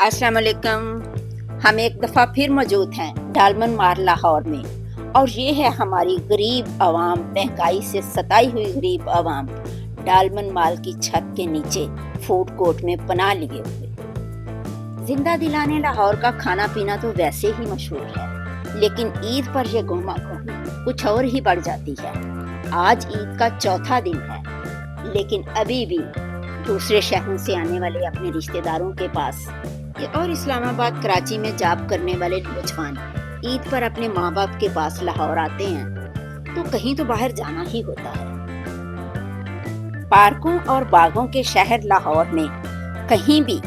अस्सलाम वालेकुम। हम एक दफ़ा फिर मौजूद हैं डालमन मार लाहौर में, और ये है हमारी गरीब आवाम, महंगाई से सताई हुई गरीब आवाम डालमन माल की छत के नीचे फूड कोर्ट में पनाह लिए हुए। जिंदा दिलाने लाहौर का खाना पीना तो वैसे ही मशहूर है, लेकिन ईद पर यह गुमा कुछ और ही बढ़ जाती है। आज ईद का चौथा दिन है, लेकिन अभी भी दूसरे शहरों से आने वाले अपने रिश्तेदारों के पास और इस्लामाबाद, कराची में जॉब करने वाले नौजवान ईद पर अपने माँ बाप के पास लाहौर आते हैं तो कहीं तो बाहर जाना ही होता है। पार्कों और बागों के शहर लाहौर में कहीं भी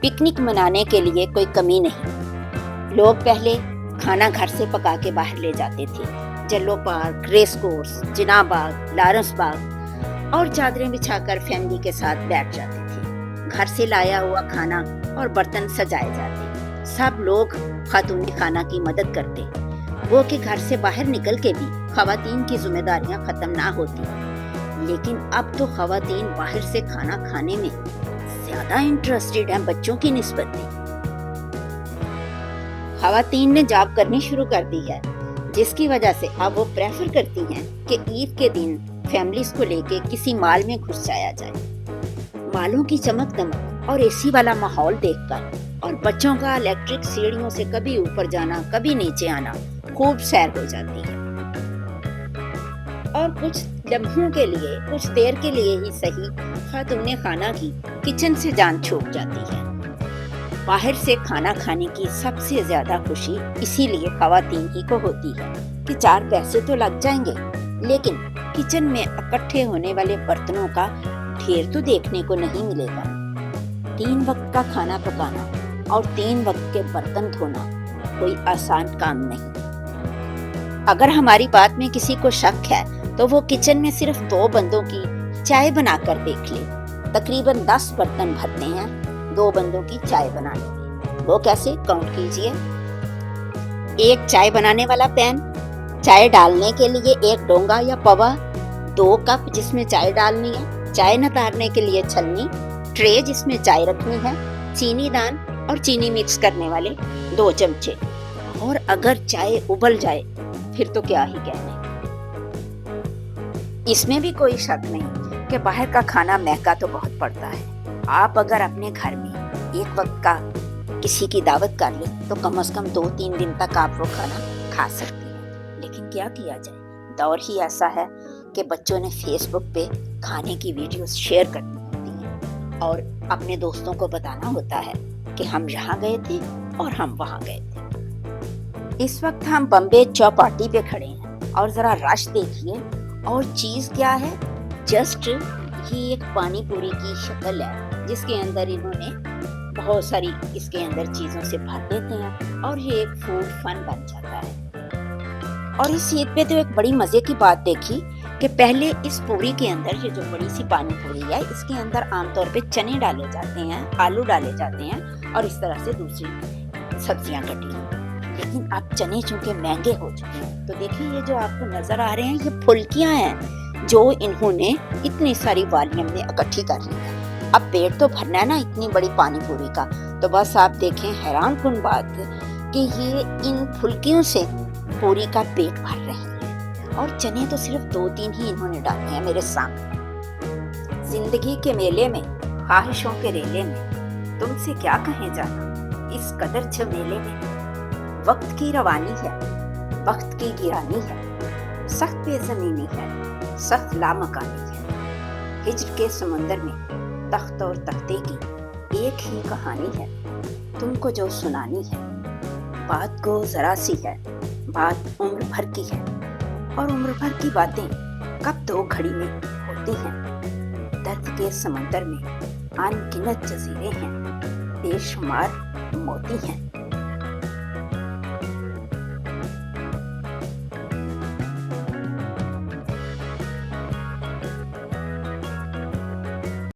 पिकनिक मनाने के लिए कोई कमी नहीं। लोग पहले खाना घर से पका के बाहर ले जाते थे। जल्लो पार्क, रेस कोर्स, जिना बाग, लारंस बाग, और चादरें बिछाकर फैमिली के साथ बैठ जाते थे। घर से लाया हुआ खाना और बर्तन सजाए जाते। सब लोग खातून खाना की मदद करते। वो कि घर से बाहर निकल के भी खवातीन की जिम्मेदारियां खत्म ना होती। लेकिन अब तो खवातीन बाहर से खाना खाने में ज्यादा इंटरेस्टेड हैं बच्चों की निस्बत में। खवातीन ने जॉब करनी शुरू कर दी है, जिसकी वजह से अब वो प्रेफर करती हैं कि ईद के दिन फैमिलीज को लेके किसी माल में घुस जाया जाए। मालों की चमक दमक और एसी वाला माहौल देखकर और बच्चों का इलेक्ट्रिक सीढ़ियों से कभी ऊपर जाना कभी नीचे आना खूब सैर हो जाती है। और कुछ लम्हों के लिए, कुछ देर के लिए ही सही, खातूने खाना की किचन से जान छूट जाती है। बाहर से खाना खाने की सबसे ज्यादा खुशी इसीलिए खवातीन ही को होती है कि 4 पैसे तो लग जाएंगे, लेकिन किचन में इकट्ठे होने वाले बर्तनों का ढेर तो देखने को नहीं मिलेगा। 3 वक्त का खाना पकाना और 3 वक्त के बर्तन धोना कोई आसान काम नहीं। अगर हमारी बात में किसी को शक है तो वो किचन में सिर्फ 2 बंदों की चाय बनाकर देख ले। तकरीबन 10 बर्तन भरते हैं 2 बंदों की चाय बनाने में। वो कैसे, काउंट कीजिए। एक चाय बनाने वाला पैन, चाय डालने के लिए एक डोंगा या पवा, 2 कप जिसमें चाय डालनी है, चाय नितारने के लिए छलनी, ट्रे जिसमें चाय रखनी है, चीनी दान और चीनी मिक्स करने वाले 2 चमचे। और अगर चाय उबल जाए फिर तो क्या ही कहने। इसमें भी कोई शक नहीं कि बाहर का खाना महंगा तो बहुत पड़ता है। आप अगर अपने घर में एक वक्त का किसी की दावत कर ले तो कम से कम 2-3 दिन तक आप वो खाना खा सकते हैं। लेकिन क्या किया जाए, दौर ही ऐसा है कि बच्चों ने फेसबुक पे खाने की वीडियोस शेयर करनी होती हैं और अपने दोस्तों को बताना होता है कि हम यहाँ गए थे और हम वहाँ गए थे। इस वक्त हम बम्बे चौपाटी पे खड़े हैं और जरा रश देखिए। और चीज क्या है, जस्ट ये एक पानी पूरी की शक्ल है जिसके अंदर इन्होंने बहुत सारी इसके अंदर चीजों से भर देते हैं और ये एक फूड फन बन जाता है। और इस ईद पे तो एक बड़ी मजे की बात देखी कि पहले इस पूरी के अंदर, ये जो बड़ी सी पानी पूरी है, इसके अंदर आमतौर पे चने डाले जाते हैं, आलू डाले जाते हैं और इस तरह से दूसरी सब्जियां कटी। लेकिन अब चने चूंकि महंगे हो चुके हैं तो देखिए ये जो आपको नजर आ रहे हैं ये फुल्कियां हैं जो इन्होंने इतनी सारी वॉल्यूम में इकट्ठी कर ली है। अब पेट तो भरना है ना इतनी बड़ी पानी पूरी का, तो बस आप देखें हैरान कुन बात कि ये इन फुल्कियों से पूरी का पेट भर रही है। और चने तो सिर्फ 2-3 ही इन्होंने डाले हैं मेरे सामने। जिंदगी के मेले में, ख्वाहिशों के रेले में तुमसे क्या कहें जाना, इस कदर झमेले में वक्त की रवानी है, वक्त की गिरानी है, सख्त बेज़मीनी है, सख्त लामकानी है। हिज्र के समंदर में तख्त और तख्ते की एक ही कहानी है, तुमको जो सुनानी है। बात को जरा सी है, बात उम्र भर की है, और उम्र भर की बातें कब 2 घड़ी में होती हैं। दर्द के समंदर में अनगिनत जजीरे हैं, बेशुमार मोती हैं।